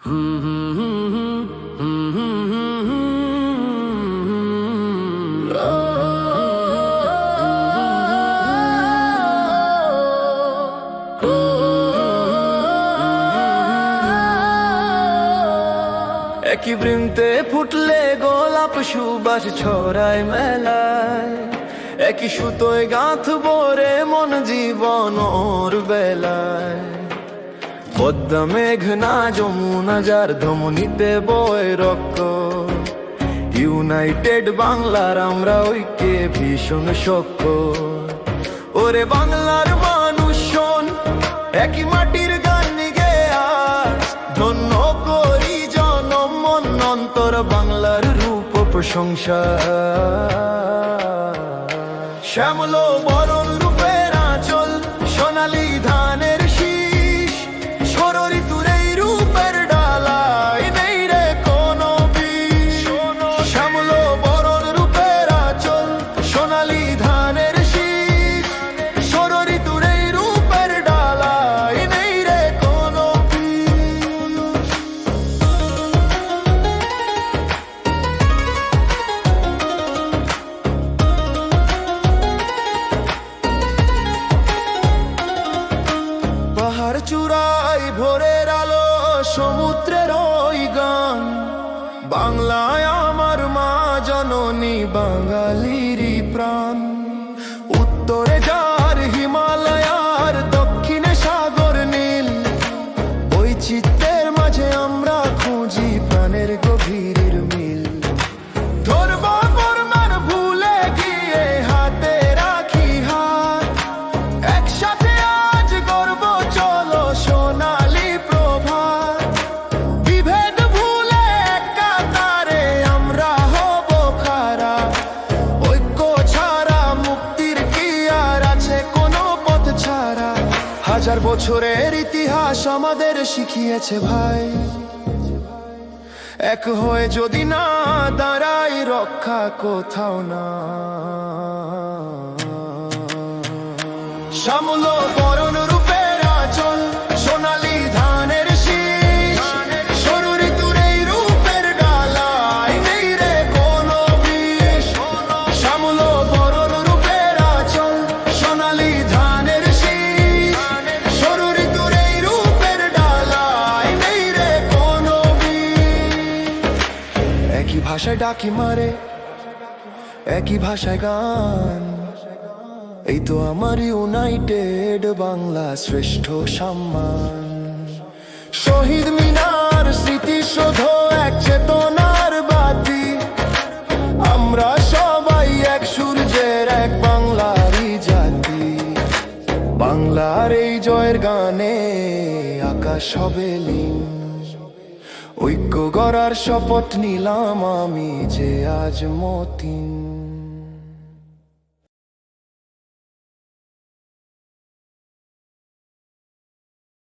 একই বৃন্তে ফুটলে গোলাপ সুবাস ছড়ায় মেলায়, একই সুতোয় গাঁথবো রে মন জীবন ওর বেলায়। পদ্মা মেঘনা যমুনা যার ধমনীতে বয় রক্ত, ইউনাইটেড বাংলার আমরা ঐক্যে ভীষণ শক্ত। ওরে বাংলার মানুষ শোন, একই মাটির গান নিগে আজ ধন্য করি জনম মন অন্তর বাংলার রূপ প্রশংসা। শ্যামল বরণ রূপের আঁচল, সোনালী ধানের শীষ, ষড় ঋতুর এই রূপের ডালায় নেই রে কোনো বিষ। শ্যামল বরণ রূপের আঁচল, সোনালী ধানের শীষ, ষড় ঋতুর এই রূপের ডালায় নেই রে কোনো বিষ। পাহাড় চূড়ায় ভোরের আলো, সমুদ্রের ওই গান, বাংলায় আমার মা জননী বাঙালিরই প্রাণ। উত্তরে যার হিমালয় আর দক্ষিণে সাগর নীল, বৈচিত্র্যের মাঝে আমরা খুঁজি প্রাণের গভীর মিল। ধরবো বর্মার ভুলে গিয়ে হাতে রাখি হাত, একসাথে আজ গর্ব চলো সোনালী প্রভাত। বিভেদ ভুলে এক কাতারে আমরা হব খাড়া, ঐক্য ছাড়া মুক্তির কি আর আছে কোনো পথ ছাড়া। হাজার বছরের ইতিহাস আমাদের শিখিয়েছে ভাই, এক হয়ে যদি না দাঁড়াই রক্ষা কোথাও না। শ্যামল বরণ রূপের আঁচল, সোনালী ধানের শীষ, ষড় ঋতুর এই রূপের ডালায় নেই রে কোনো বিষ। শ্যামল বরণ রূপের আঁচল, সোনালী ধানের শীষ, ষড় ঋতুর এই রূপের ডালায় নেই রে কোনো বিষ। একই ভাষায় ডাকি মারে, একই ভাষায় গান, এই তো আমার ইউনাইটেড বাংলা শ্রেষ্ঠ সম্মান। শহীদ মিনার স্মৃতিসৌধ এক চেতনার বাতি, আমরা সবাই এক সূর্যের এক বাংলারই জাতি। বাংলার এই জয়ের গানে আকাশ হবে লীন, ঐক্য গড়ার শপথ নিলাম আমি যে আজ মতিন।